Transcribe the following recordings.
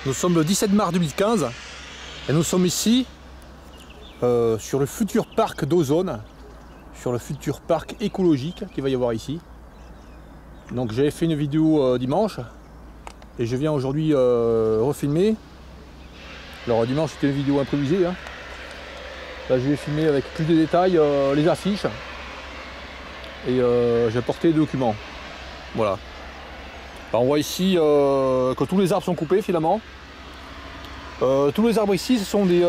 Nous sommes le 17 mars 2015 et nous sommes ici sur le futur parc d'Ozone, sur le futur parc écologique qu'il va y avoir ici. Donc j'avais fait une vidéo dimanche et je viens aujourd'hui refilmer. Alors dimanche c'était une vidéo improvisée, hein. Là je vais filmer avec plus de détails les affiches et j'ai apporté les documents. Voilà. Alors on voit ici que tous les arbres sont coupés finalement. Tous les arbres ici ce sont des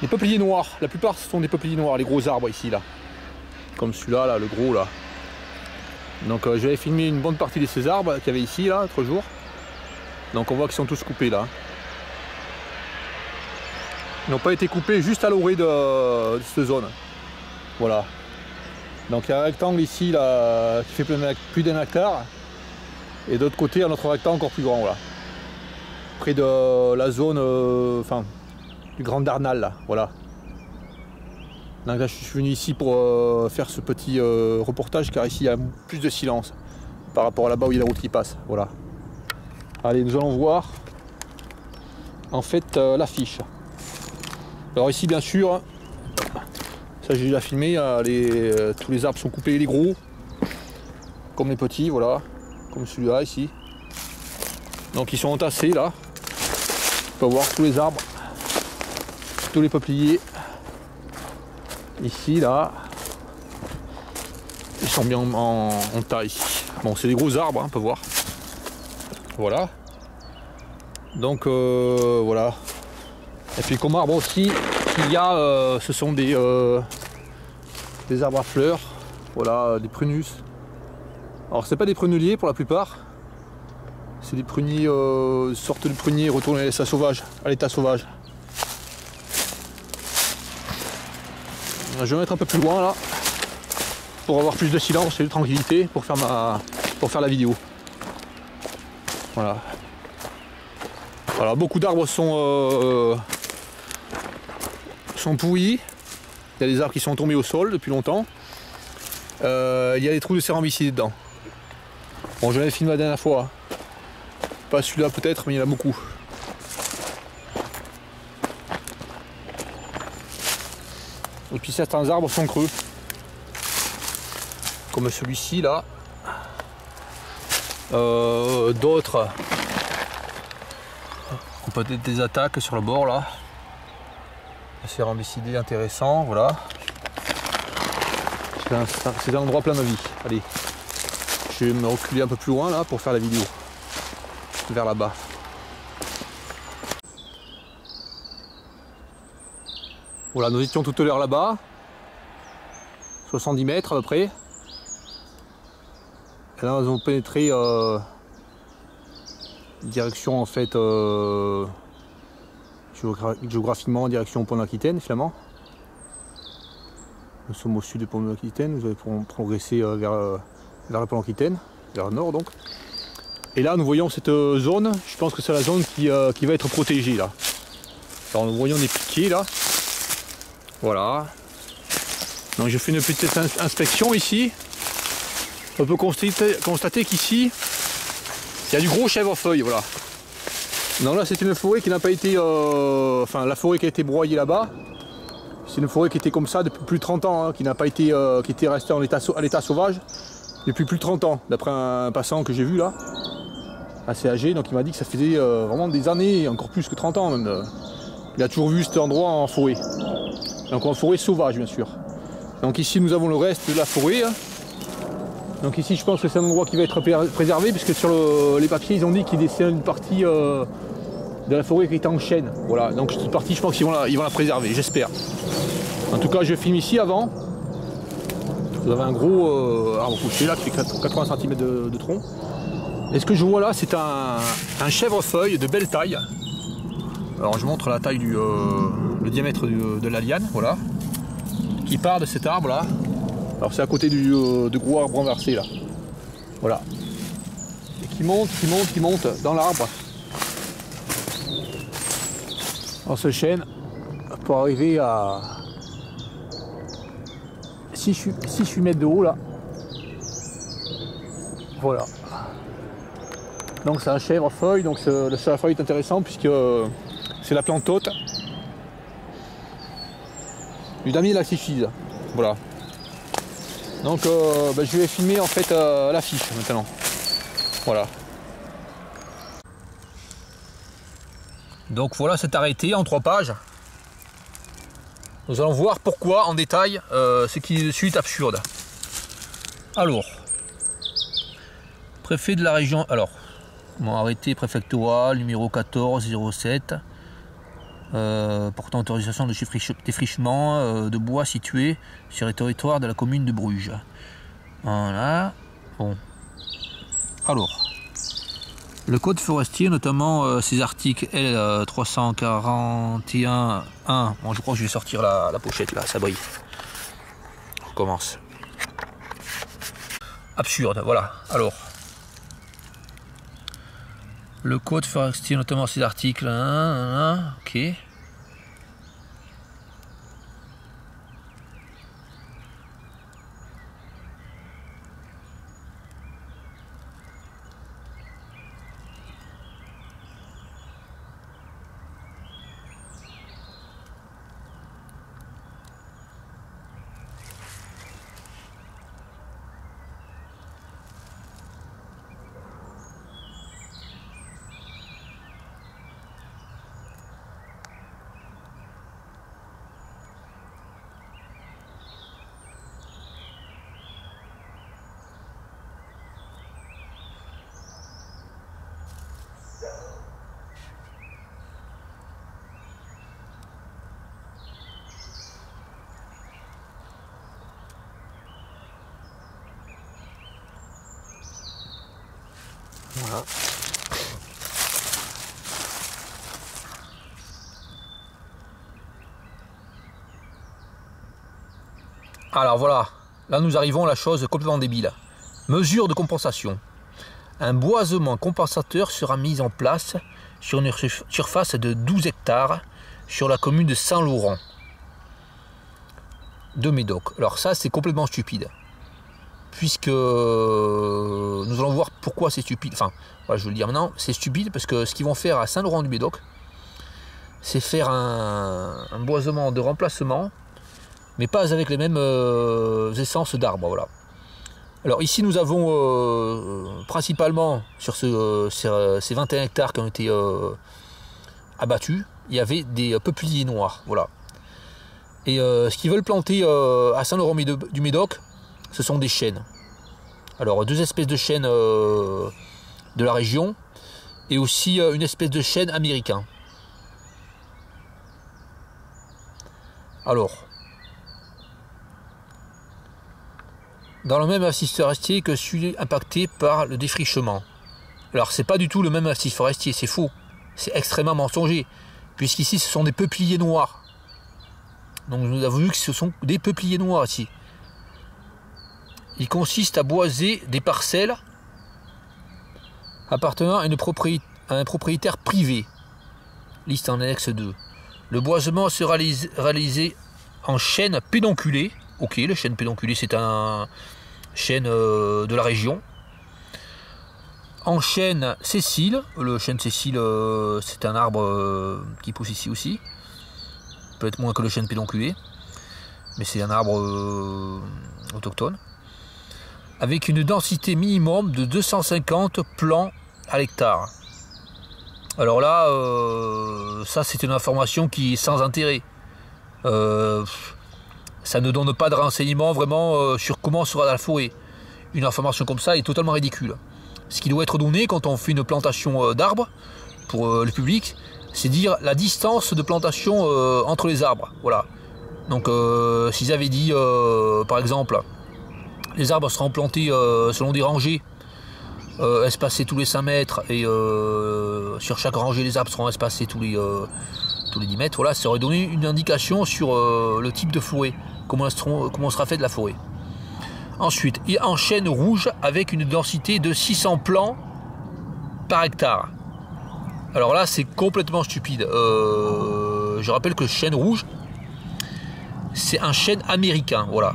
peupliers noirs. La plupart ce sont des peupliers noirs, les gros arbres ici là. Comme celui-là, là, le gros là. Donc j'avais filmé une bonne partie de ces arbres qu'il y avait ici là, l'autre jour. Donc on voit qu'ils sont tous coupés là. Ils n'ont pas été coupés juste à l'orée de cette zone. Voilà. Donc il y a un rectangle ici là, qui fait plus d'un hectare. Et d'autre côté un autre rectangle encore plus grand. Voilà. Près de la zone enfin, du Grand Darnal là. Voilà. Donc là je suis venu ici pour faire ce petit reportage car ici il y a plus de silence par rapport à là-bas où il y a la route qui passe. Voilà. Allez, nous allons voir en fait l'affiche. Alors ici bien sûr, ça j'ai déjà filmé, tous les arbres sont coupés, les gros, comme les petits, voilà, comme celui-là ici. Donc ils sont entassés là, on peut voir tous les arbres, tous les peupliers, ici, là, ils sont bien en tas ici. Bon c'est des gros arbres, hein, on peut voir, voilà. Donc voilà. Et puis comme arbre aussi, il y a, ce sont des arbres à fleurs, voilà, des prunus. Alors c'est pas des pruneliers pour la plupart, c'est des pruniers, sorte de pruniers retournés à l'état sauvage. Je vais mettre un peu plus loin là, pour avoir plus de silence et de tranquillité pour faire la vidéo. Voilà. Voilà, beaucoup d'arbres sont pourris. Il y a des arbres qui sont tombés au sol depuis longtemps. Il y a des trous de cérambicide dedans. Bon, j'en avais filmé la dernière fois. Pas celui-là peut-être, mais il y en a beaucoup. Et puis certains arbres sont creux. Comme celui-ci là. D'autres ont peut-être des attaques sur le bord là. C'est rambicidé intéressant, voilà. C'est un endroit plein de vie. Allez, je vais me reculer un peu plus loin là pour faire la vidéo. Vers là-bas. Voilà, nous étions tout à l'heure là-bas. 70 mètres à peu près. Et là nous avons pénétré direction en fait géographiquement en direction au pont d'Aquitaine finalement. Nous sommes au sud du pont d'Aquitaine, nous allons progresser vers le pont d'Aquitaine, vers le nord donc. Et là nous voyons cette zone, je pense que c'est la zone qui va être protégée là. Alors nous voyons des piquets là. Voilà. Donc je fais une petite inspection ici. On peut constater qu'ici il y a du gros chèvrefeuille, voilà. Donc là c'est une forêt qui n'a pas été, enfin la forêt qui a été broyée là-bas, c'est une forêt qui était comme ça depuis plus de 30 ans, hein, qui n'a pas été, qui était restée à l'état sauvage depuis plus de 30 ans, d'après un passant que j'ai vu là, assez âgé, donc il m'a dit que ça faisait vraiment des années, encore plus que 30 ans même. Il a toujours vu cet endroit en forêt, donc en forêt sauvage bien sûr. Donc ici nous avons le reste de la forêt, hein. Donc ici je pense que c'est un endroit qui va être préservé puisque sur les papiers ils ont dit qu'il c'est une partie de la forêt qui est en chêne. Voilà, donc cette partie je pense qu'ils vont la préserver, j'espère. En tout cas je filme ici avant. Vous avez un gros arbre couché là qui fait 80 cm de tronc. Et ce que je vois là c'est un chèvrefeuille de belle taille. Alors je montre la taille le diamètre de la liane, voilà. Qui part de cet arbre là. Alors c'est à côté du gros arbre renversé là. Voilà. Et qui monte dans l'arbre. On se chaîne pour arriver à 6-8 mètres de haut là. Voilà. Donc c'est un chèvrefeuille, donc le chèvrefeuille est intéressant puisque c'est la plante hôte du damier laxicide. Voilà. Donc je vais filmer en fait l'affiche maintenant. Voilà. Donc voilà, c'est arrêté en 3 pages. Nous allons voir pourquoi en détail ce qui est suite absurde. Alors, préfet de la région, alors, mon arrêté préfectoral numéro 1407, portant autorisation de défrichement de bois situé sur le territoire de la commune de Bruges. Voilà, bon. Alors, le code forestier, notamment ses articles L 341.1, bon, je crois que je vais sortir la pochette là, ça brille. On recommence. Absurde, voilà. Alors, le code forestier, notamment ses articles, ok. Voilà. Alors voilà, là nous arrivons à la chose complètement débile. Mesure de compensation. Un boisement compensateur sera mis en place sur une surface de 12 hectares sur la commune de Saint-Laurent de Médoc. Alors ça c'est complètement stupide. Puisque nous allons voir pourquoi c'est stupide. Enfin, voilà, je vais le dire maintenant, c'est stupide parce que ce qu'ils vont faire à Saint-Laurent-du-Médoc, c'est faire un boisement de remplacement, mais pas avec les mêmes essences d'arbres. Voilà. Alors ici nous avons principalement sur ces 21 hectares qui ont été abattus, il y avait des peupliers noirs. Voilà. Et ce qu'ils veulent planter à Saint-Laurent-du-Médoc, ce sont des chênes. Alors 2 espèces de chênes de la région et aussi une espèce de chêne américain. Alors, dans le même massif forestier que celui impacté par le défrichement. Alors c'est pas du tout le même massif forestier, c'est faux. C'est extrêmement mensonger, puisqu'ici ce sont des peupliers noirs. Donc nous avons vu que ce sont des peupliers noirs ici. Il consiste à boiser des parcelles appartenant à un propriétaire privé. Liste en annexe 2. Le boisement sera réalisé en chêne pédonculé. Ok, le chêne pédonculé c'est un chêne de la région. En chêne sessile. Le chêne sessile c'est un arbre qui pousse ici aussi. Peut-être moins que le chêne pédonculé. Mais c'est un arbre autochtone. Avec une densité minimum de 250 plants à l'hectare. Alors là, ça c'est une information qui est sans intérêt. Ça ne donne pas de renseignements vraiment sur comment sera la forêt. Une information comme ça est totalement ridicule. Ce qui doit être donné quand on fait une plantation d'arbres pour le public, c'est dire la distance de plantation entre les arbres. Voilà. Donc s'ils avaient dit par exemple, les arbres seront plantés selon des rangées espacées tous les 5 mètres et sur chaque rangée les arbres seront espacés tous les 10 mètres. Voilà, ça aurait donné une indication sur le type de forêt, comment sera faite la forêt. Ensuite, il en chêne rouge avec une densité de 600 plants par hectare. Alors là, c'est complètement stupide. Je rappelle que le chêne rouge, c'est un chêne américain. Voilà.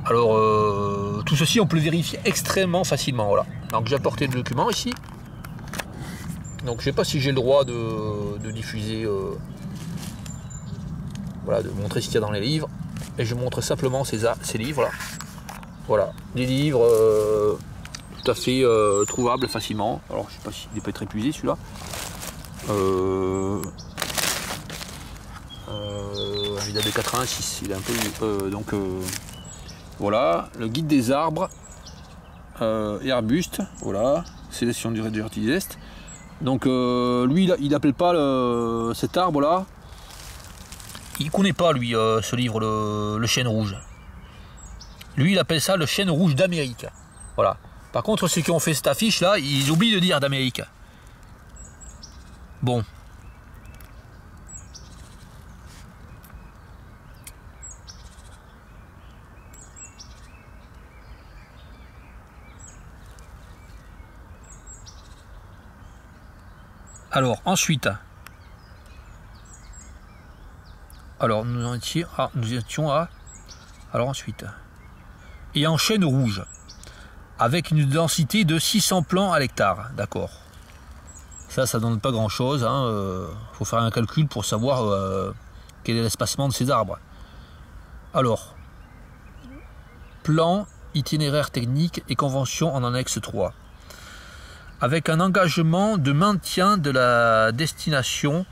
Alors, tout ceci, on peut le vérifier extrêmement facilement. Voilà. Donc, j'ai apporté le document ici. Donc je sais pas si j'ai le droit de diffuser, voilà, de montrer ce qu'il y a dans les livres. Et je montre simplement ces livres là. Voilà, des livres tout à fait trouvables facilement. Alors je sais pas s'il peut être épuisé celui-là. Il date de 86, il est un peu donc voilà, le guide des arbres et arbustes, voilà, sélection du Digest. Donc lui il appelle pas cet arbre là, il connaît pas lui ce livre, le chêne rouge. Lui il appelle ça le chêne rouge d'Amérique. Voilà. Par contre ceux qui ont fait cette affiche là, ils oublient de dire d'Amérique. Bon. Alors ensuite, alors nous étions à, alors ensuite, et en chêne rouge, avec une densité de 600 plants à l'hectare, d'accord. Ça donne pas grand chose, hein. Faut faire un calcul pour savoir quel est l'espacement de ces arbres. Alors, plan, itinéraire technique et convention en annexe 3. Avec un engagement de maintien de la destination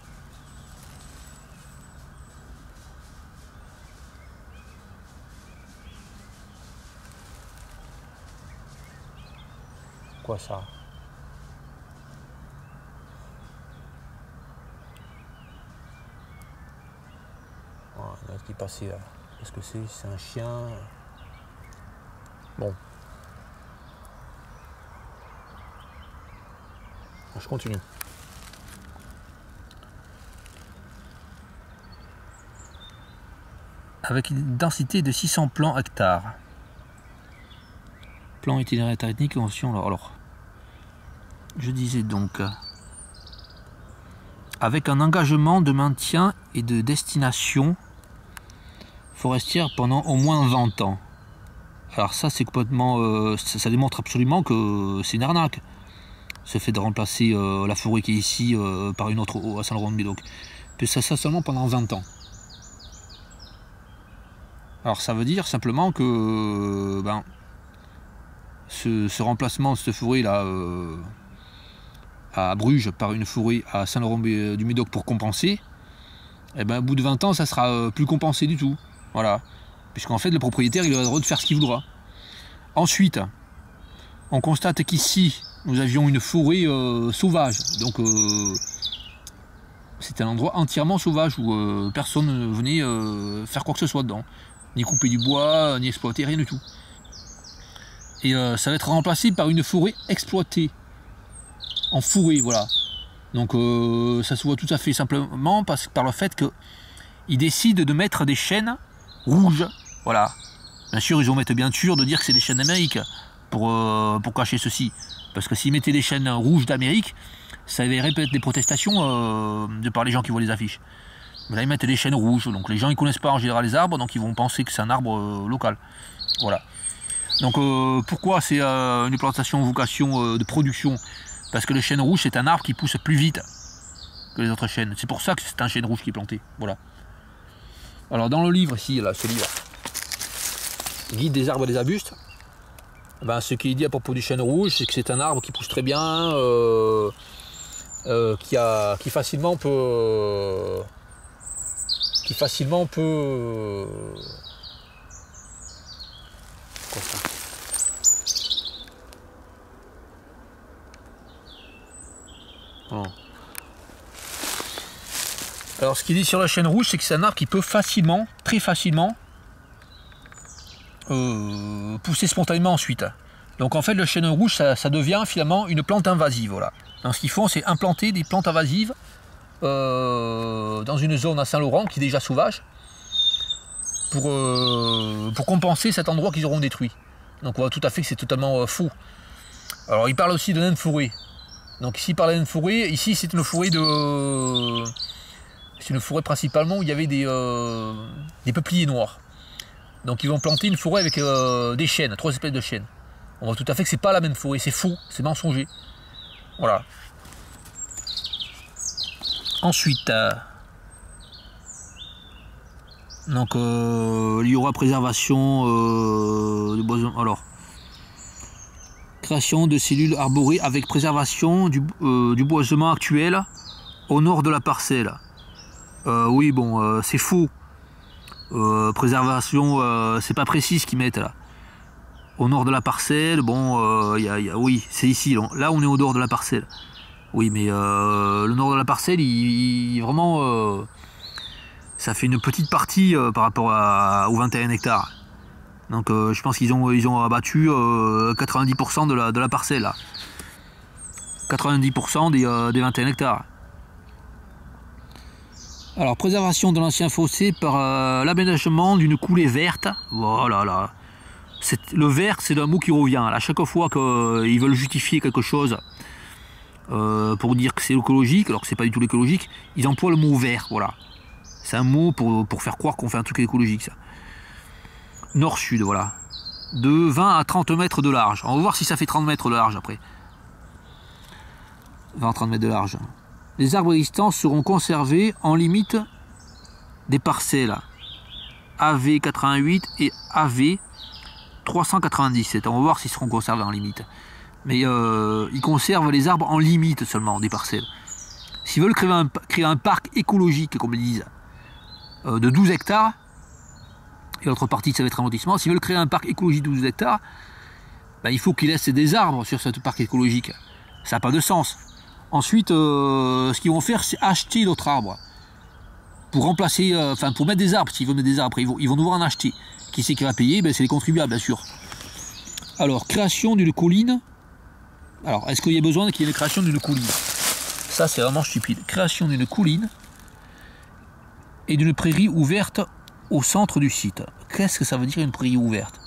quoi ça? Oh, il y en a qui passait là. Qu'est-ce que c'est? C'est un chien. Bon. Je continue. Avec une densité de 600 plants hectares. Plan itinéraire technique, convention. Alors, je disais donc, avec un engagement de maintien et de destination forestière pendant au moins 20 ans. Alors ça c'est complètement, ça démontre absolument que c'est une arnaque. Ce fait de remplacer la forêt qui est ici par une autre à Saint-Laurent-de-Médoc. Puis ça seulement pendant 20 ans. Alors ça veut dire simplement que ce remplacement de cette forêt là à Bruges par une forêt à Saint-Laurent-du-Médoc pour compenser, et au bout de 20 ans ça sera plus compensé du tout. Voilà. Puisqu'en fait le propriétaire il aura le droit de faire ce qu'il voudra. Ensuite, on constate qu'ici nous avions une forêt sauvage, donc c'était un endroit entièrement sauvage où personne ne venait faire quoi que ce soit dedans, ni couper du bois, ni exploiter, rien du tout. Et ça va être remplacé par une forêt exploitée, en forêt, voilà. Donc ça se voit tout à fait simplement par le fait qu'ils décident de mettre des chênes rouges, voilà. Bien sûr, ils ont bien sûr de dire que c'est des chênes d'Amérique pour cacher ceci. Parce que s'ils mettaient des chênes rouges d'Amérique, ça verrait peut-être des protestations de par les gens qui voient les affiches. Mais là, ils mettent des chênes rouges. Donc les gens ne connaissent pas en général les arbres, donc ils vont penser que c'est un arbre local. Voilà. Donc pourquoi c'est une plantation vocation de production? Parce que le chêne rouge, c'est un arbre qui pousse plus vite que les autres chênes. C'est pour ça que c'est un chêne rouge qui est planté. Voilà. Alors dans le livre ici, là, ce livre, Guide des arbres et des arbustes, ce qui est dit à propos du chêne rouge, c'est que c'est un arbre qui pousse très bien, qui facilement peut quoi ça? Oh. Alors ce qu'il dit sur le chêne rouge, c'est que c'est un arbre qui peut facilement, très facilement, pousser spontanément ensuite. Donc en fait le chêne rouge ça devient finalement une plante invasive. Voilà. Donc ce qu'ils font c'est implanter des plantes invasives dans une zone à Saint-Laurent qui est déjà sauvage pour compenser cet endroit qu'ils auront détruit. Donc on voit tout à fait que c'est totalement faux. Alors il parle aussi de naine de forêt. Donc ici il parle de naine de forêt, ici c'est une forêt c'est une forêt principalement où il y avait des peupliers noirs. Donc ils vont planter une forêt avec des chênes, 3 espèces de chênes. On voit tout à fait que c'est pas la même forêt, c'est faux, c'est mensonger. Voilà. Ensuite, donc il y aura préservation de boisement. Alors, création de cellules arborées avec préservation du boisement actuel au nord de la parcelle. Oui, bon, c'est faux. Préservation, c'est pas précis ce qu'ils mettent là. Au nord de la parcelle, bon, oui, c'est ici. Là, on est au nord de la parcelle. Oui, mais le nord de la parcelle, vraiment, ça fait une petite partie par rapport aux 21 hectares. Donc, je pense qu'ils ont abattu 90% de la parcelle là. 90% des 21 hectares. Alors, préservation de l'ancien fossé par l'aménagement d'une coulée verte. Voilà, là. Le vert, c'est un mot qui revient. À chaque fois qu'ils veulent justifier quelque chose pour dire que c'est écologique, alors que c'est pas du tout l'écologique, ils emploient le mot vert. Voilà. C'est un mot pour faire croire qu'on fait un truc écologique, ça. Nord-sud, voilà. De 20 à 30 mètres de large. On va voir si ça fait 30 mètres de large après. 20 à 30 mètres de large. Les arbres existants seront conservés en limite des parcelles AV 88 et AV 397. On va voir s'ils seront conservés en limite. Mais ils conservent les arbres en limite seulement des parcelles. S'ils veulent créer un parc écologique, comme ils disent, de 12 hectares, et l'autre partie ça va être un lotissement, s'ils veulent créer un parc écologique de 12 hectares, ben, il faut qu'ils laissent des arbres sur ce parc écologique. Ça n'a pas de sens. Ensuite, ce qu'ils vont faire, c'est acheter d'autres arbres. Pour remplacer, pour mettre des arbres, s'ils veulent mettre des arbres, ils vont devoir en acheter. Qui c'est qui va payer? Ben, c'est les contribuables, bien sûr. Alors, création d'une colline. Alors, est-ce qu'il y a besoin qu'il y ait une création d'une colline? Ça, c'est vraiment stupide. Création d'une colline et d'une prairie ouverte au centre du site. Qu'est-ce que ça veut dire une prairie ouverte?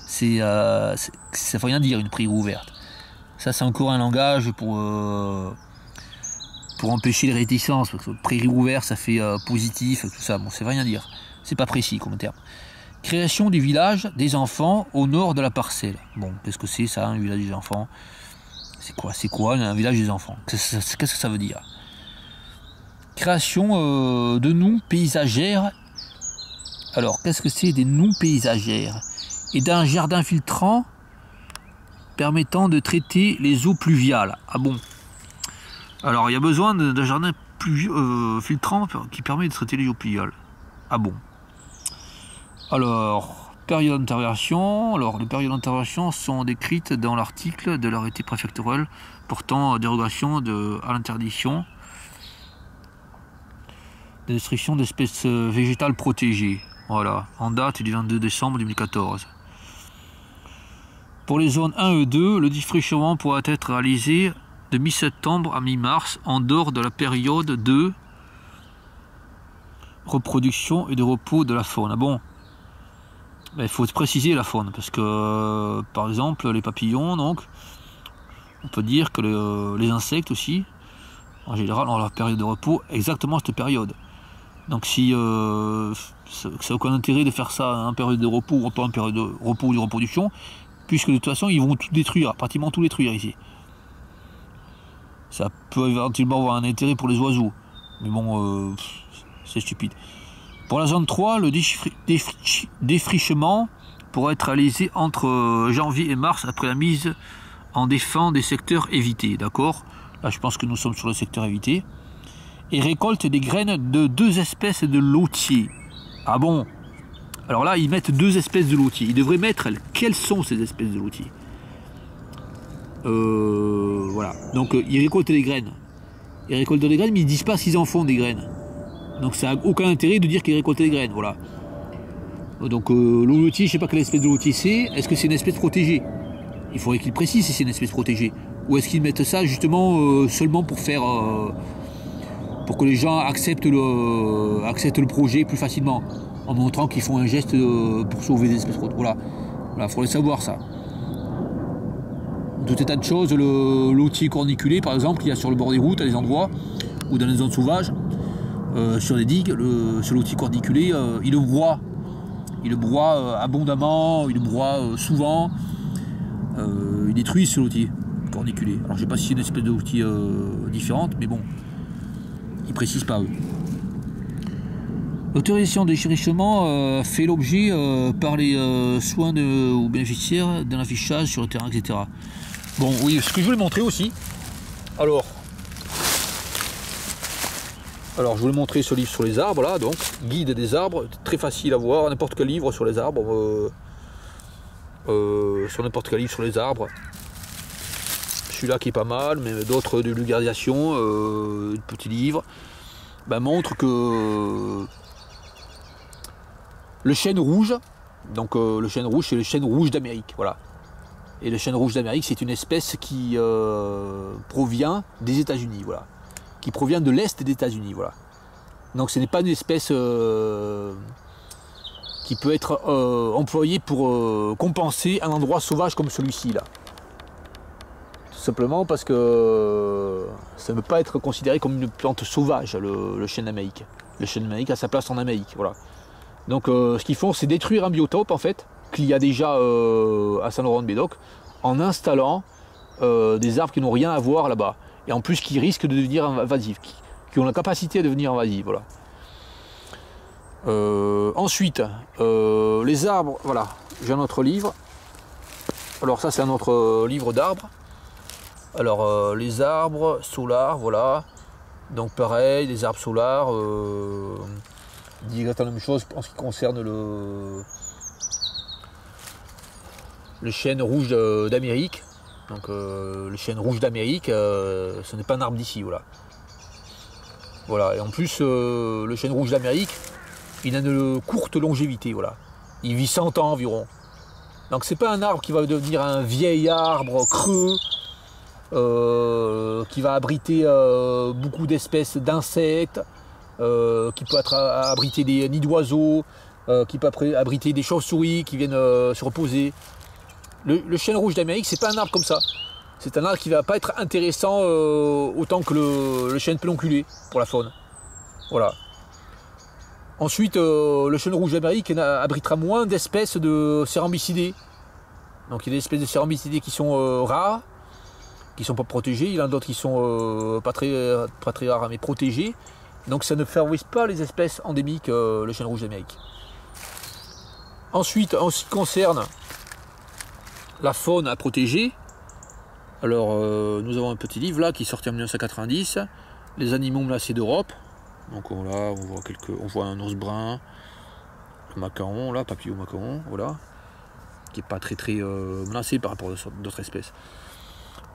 Ça ne veut rien dire, une prairie ouverte. Ça, c'est encore un langage pour empêcher les réticences. Parce que prairie ouverte, ça fait positif, tout ça. Bon, ça veut rien dire. C'est pas précis comme terme. Création du village des enfants au nord de la parcelle. Bon, qu'est-ce que c'est ça, un village des enfants? C'est quoi un village des enfants? Qu'est-ce que ça veut dire? Création de noues paysagères. Alors, qu'est-ce que c'est des noues paysagères? Et d'un jardin filtrant permettant de traiter les eaux pluviales. Ah bon? Alors, il y a besoin d'un jardin filtrant qui permet de traiter les eaux pluviales. Ah bon? Alors, période d'intervention. Alors, les périodes d'intervention sont décrites dans l'article de l'arrêté préfectoral portant dérogation à l'interdiction de destruction d'espèces végétales protégées. Voilà, en date du 22 décembre 2014. Pour les zones 1 et 2, le défrichement pourra être réalisé de mi-septembre à mi-mars en dehors de la période de reproduction et de repos de la faune. Ah bon? Il faut préciser la faune, parce que, par exemple, les papillons, donc, on peut dire que les insectes aussi, en général, ont leur période de repos exactement cette période. Donc si ça n'a aucun intérêt de faire ça en période de repos ou pas en période de repos ou de reproduction, puisque de toute façon, ils vont tout détruire, pratiquement tout détruire ici. Ça peut éventuellement avoir un intérêt pour les oiseaux, mais bon, c'est stupide. Pour la zone 3, le défrichement pourra être réalisé entre janvier et mars après la mise en défense des secteurs évités. D'accord? Là, je pense que nous sommes sur le secteur évité. Et récolte des graines de 2 espèces de lotiers. Ah bon? Alors là, ils mettent 2 espèces de lotiers. Ils devraient mettre quelles sont ces espèces de lotiers. Voilà. Donc, ils récoltent des graines. Ils récoltent des graines, mais ils ne disent pas s'ils en font des graines. Donc ça n'a aucun intérêt de dire qu'ils récoltent des graines, voilà. Donc le lotier, je ne sais pas quelle espèce de lotier c'est. Est-ce que c'est une espèce protégée? Il faudrait qu'ils précisent si c'est une espèce protégée. Ou est-ce qu'ils mettent ça justement seulement pour faire... pour que les gens acceptent le projet plus facilement, en montrant qu'ils font un geste pour sauver des espèces protégées. Voilà, il faudrait savoir ça. Tout état de choses, le lotier corniculé par exemple, qu'il y a sur le bord des routes, à des endroits, ou dans les zones sauvages, sur les digues, ce lotier corniculé, il le broie. Il le broie abondamment, il le broie souvent. Il détruit ce lotier corniculé. Alors je ne sais pas si c'est une espèce de lotier différente, mais bon. Ils précisent pas eux. L'autorisation de déchirissement fait l'objet par les soins aux bénéficiaires d'un affichage sur le terrain, etc. Bon, oui, ce que je voulais montrer aussi. Alors, je voulais montrer ce livre sur les arbres, là, donc, guide des arbres, très facile à voir, n'importe quel livre sur les arbres, sur n'importe quel livre sur les arbres. Celui-là qui est pas mal, mais d'autres de vulgarisation, petits livres, ben, montrent que le chêne rouge, donc le chêne rouge, c'est le chêne rouge d'Amérique, voilà. Et le chêne rouge d'Amérique, c'est une espèce qui provient des États-Unis, voilà. Qui provient de l'Est des États-Unis, voilà. Donc ce n'est pas une espèce qui peut être employée pour compenser un endroit sauvage comme celui-ci, là. Tout simplement parce que ça ne peut pas être considéré comme une plante sauvage, le chêne d'Amérique. Le chêne d'Amérique a sa place en Amérique, voilà. Donc ce qu'ils font, c'est détruire un biotope, en fait, qu'il y a déjà à Saint-Laurent-de-Médoc, en installant des arbres qui n'ont rien à voir là-bas. Et en plus qui risquent de devenir invasifs, qui ont la capacité à devenir invasifs, voilà. Ensuite, les arbres, voilà, j'ai un autre livre. Alors ça c'est un autre livre d'arbres. Alors les arbres solars, voilà. Donc pareil, les arbres solars, dit exactement la même chose en ce qui concerne le chêne rouge d'Amérique. Donc le chêne rouge d'Amérique, ce n'est pas un arbre d'ici, voilà. Voilà, et en plus le chêne rouge d'Amérique, il a une courte longévité, voilà. Il vit 100 ans environ. Donc c'est pas un arbre qui va devenir un vieil arbre creux, qui va abriter beaucoup d'espèces d'insectes, qui peut abriter des nids d'oiseaux, qui peut abriter des chauves-souris qui viennent se reposer. Le chêne rouge d'Amérique, c'est pas un arbre comme ça. C'est un arbre qui va pas être intéressant autant que le chêne pédonculé pour la faune. Voilà. Ensuite, le chêne rouge d'Amérique abritera moins d'espèces de cérambycidés. Donc il y a des espèces de cérambycidés qui sont rares, qui sont pas protégées. Il y en a d'autres qui sont pas très rares mais protégées. Donc ça ne favorise pas les espèces endémiques, le chêne rouge d'Amérique. Ensuite, en ce qui concerne la faune à protéger, alors nous avons un petit livre là qui est sorti en 1990, les animaux menacés d'Europe. Donc là on voit un ours brun, le macaron là, papillon macaron, voilà, qui est pas très menacé par rapport à d'autres espèces.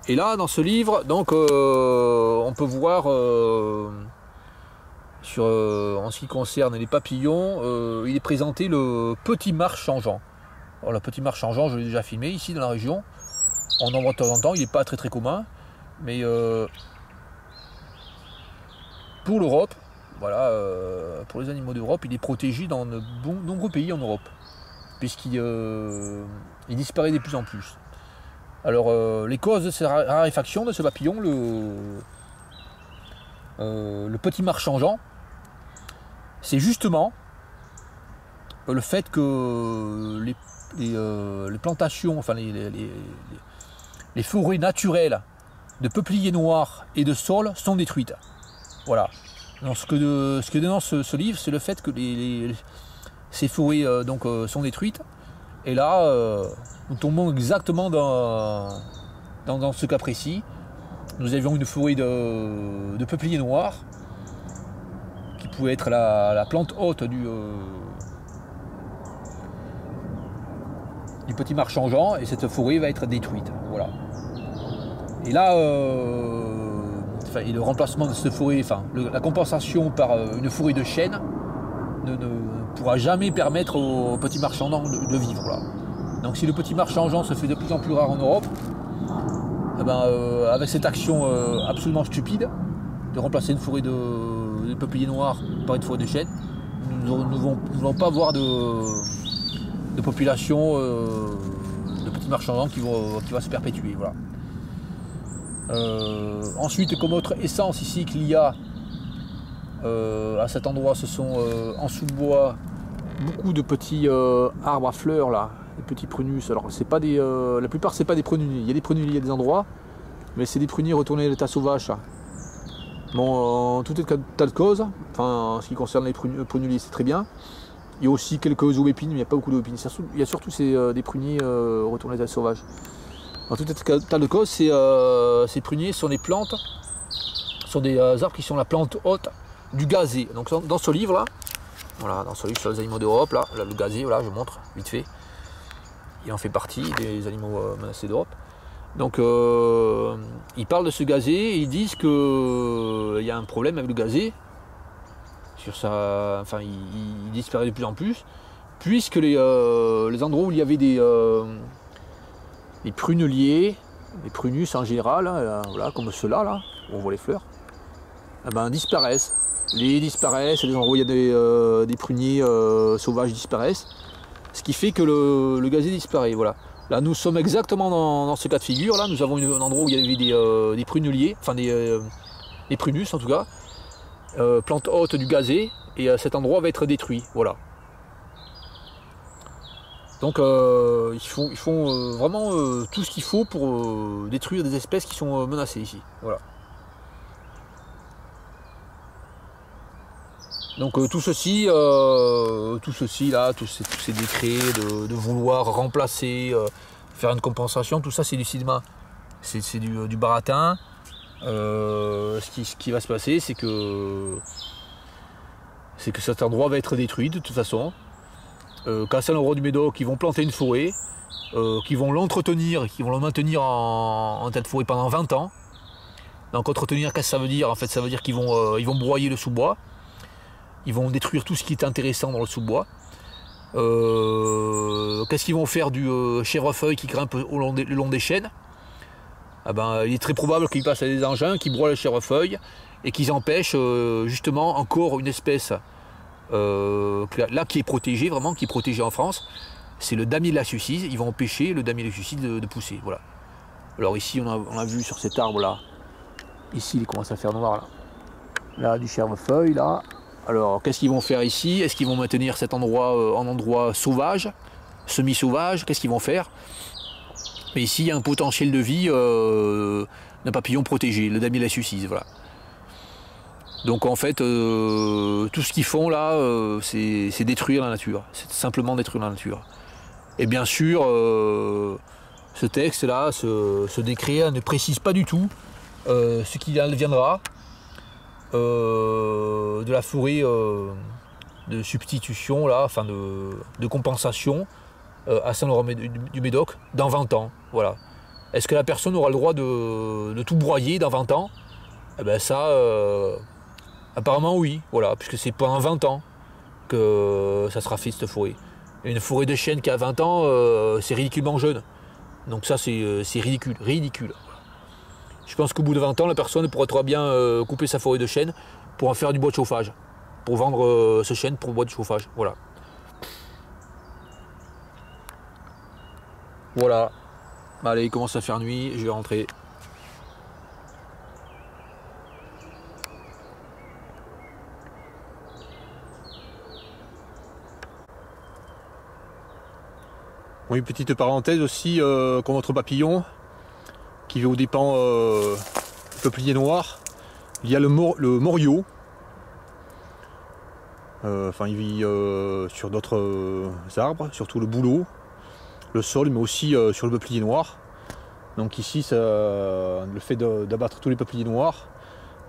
Et là dans ce livre, donc on peut voir en ce qui concerne les papillons, il est présenté le petit marche changeant. Alors, le petit marche changeant, je l'ai déjà filmé ici dans la région. On en voit de temps en temps, il n'est pas très commun. Mais pour l'Europe, voilà, pour les animaux d'Europe, il est protégé dans de nombreux pays en Europe. Puisqu'il disparaît de plus en plus. Alors les causes de cette raréfaction de ce papillon, le petit marche changeant, c'est justement le fait que les plantations, enfin les forêts naturelles de peupliers noirs et de saules sont détruites. Voilà. Donc, ce que dénonce ce livre, c'est le fait que ces forêts sont détruites. Et là, nous tombons exactement dans ce cas précis. Nous avions une forêt de peupliers noirs qui pouvait être la plante haute du petit marche changeant, et cette forêt va être détruite. Voilà. Et là, et le remplacement de cette forêt, la compensation par une forêt de chêne ne pourra jamais permettre au petit marche changeant de vivre. Là. Donc si le petit marche changeant se fait de plus en plus rare en Europe, eh ben, avec cette action absolument stupide de remplacer une forêt de peupliers noirs par une forêt de chêne, nous ne vont pas voir de population de petits marche changeants qui va se perpétuer. Voilà. Ensuite, comme autre essence ici qu'il y a à cet endroit, ce sont en sous-bois beaucoup de petits arbres à fleurs là, des petits prunus. Alors c'est pas la plupart c'est pas des prunus. Il y a des prunus, il y a des endroits, mais c'est des prunus retournés à l'état sauvage. Ça. Bon, tout est tas de causes. Enfin, en ce qui concerne les prunelliers, c'est très bien. Il y a aussi quelques aubépines, mais il n'y a pas beaucoup d'aubépines. Il y a surtout des pruniers retournés à la sauvage. En tout tas de causes, ces pruniers sont des plantes, sont des arbres qui sont la plante haute du gazé. Donc dans ce livre là, voilà, dans ce livre sur les animaux d'Europe, là, le gazé, voilà, je montre vite fait. Il en fait partie des animaux menacés d'Europe. Donc ils parlent de ce gazé et ils disent qu'il y a un problème avec le gazé. Enfin, il disparaît de plus en plus, puisque les endroits où il y avait des prunelliers, les prunus en général, hein, voilà, comme ceux-là, là, où on voit les fleurs, eh ben, disparaissent. Les disparaissent, les endroits où il y a des pruniers sauvages disparaissent, ce qui fait que le gazé disparaît. Voilà. Là, nous sommes exactement dans ce cas de figure. Là, nous avons un endroit où il y avait des prunelliers, enfin des prunus en tout cas. Plante haute du gazé, et cet endroit va être détruit. Voilà. Donc ils font vraiment tout ce qu'il faut pour détruire des espèces qui sont menacées ici. Voilà. Donc tout ceci là, tous ces décrets de vouloir remplacer, faire une compensation, tout ça c'est du cinéma, c'est du baratin. Ce qui va se passer, c'est que cet endroit va être détruit de toute façon. Quand c'est l'endroit du Médoc, ils vont planter une forêt, qui vont l'entretenir, qui vont le maintenir en telle forêt pendant 20 ans. Donc entretenir, qu'est-ce que ça veut dire? En fait, ça veut dire qu'ils vont broyer le sous-bois, ils vont détruire tout ce qui est intéressant dans le sous-bois. Qu'est-ce qu'ils vont faire du chèvrefeuille qui grimpe le long des chênes? Ah ben, il est très probable qu'ils passent à des engins qui broient le chèvrefeuille et qu'ils empêchent justement encore une espèce là qui est protégée, vraiment, qui est protégée en France, c'est le damier de la suicide. Ils vont empêcher le damier de la suicide de pousser. Voilà. Alors ici on a vu sur cet arbre là, ici il commence à faire noir là du chèvrefeuille là. Alors qu'est-ce qu'ils vont faire ici? Est-ce qu'ils vont maintenir cet endroit en endroit sauvage, semi-sauvage? Qu'est-ce qu'ils vont faire? Mais ici, il y a un potentiel de vie d'un papillon protégé, le damier de la suicide, voilà. Donc en fait, tout ce qu'ils font là, c'est détruire la nature. C'est simplement détruire la nature. Et bien sûr, ce texte-là, ce décret ne précise pas du tout ce qu'il adviendra de la forêt de substitution, là, enfin de compensation à Saint-Laurent du Médoc dans 20 ans. Voilà. Est-ce que la personne aura le droit de tout broyer dans 20 ans? Eh ben ça, apparemment oui, voilà, puisque c'est pendant 20 ans que ça sera fait cette forêt. Une forêt de chêne qui a 20 ans, c'est ridiculement jeune. Donc ça c'est ridicule. Je pense qu'au bout de 20 ans, la personne pourra très bien couper sa forêt de chêne pour en faire du bois de chauffage, pour vendre ce chêne pour bois de chauffage, voilà. Voilà. Allez, il commence à faire nuit, je vais rentrer. Bon, une petite parenthèse aussi, comme notre papillon, qui vit aux dépens du peuplier noir. Il y a le moriot. Enfin, il vit sur d'autres arbres, surtout le bouleau, le saule, mais aussi sur le peuplier noir. Donc ici, le fait d'abattre tous les peupliers noirs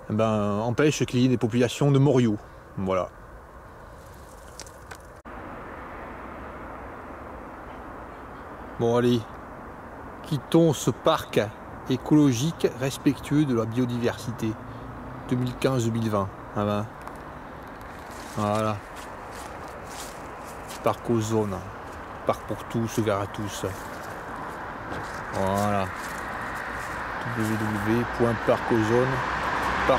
empêche qu'il y ait des populations de moriots. Voilà. Bon allez, quittons ce parc écologique respectueux de la biodiversité 2015-2020. Voilà. Parc Ozone. Parc pour tous, ouvert à tous. Voilà. www.parcozone.fr.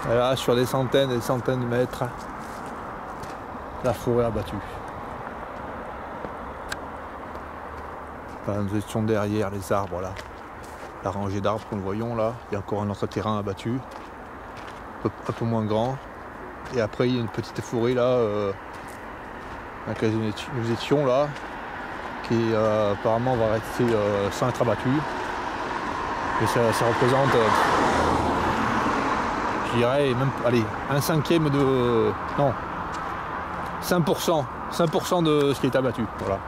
Voilà, sur des centaines et des centaines de mètres, la forêt abattue. Enfin, nous étions derrière les arbres là. La rangée d'arbres que nous voyons là. Il y a encore un autre terrain abattu, un peu moins grand. Et après il y a une petite forêt là, dans laquelle nous étions là, qui apparemment va rester sans être abattu. Et ça représente, je dirais, même, allez, un cinquième de... non, 5% de ce qui est abattu. Voilà.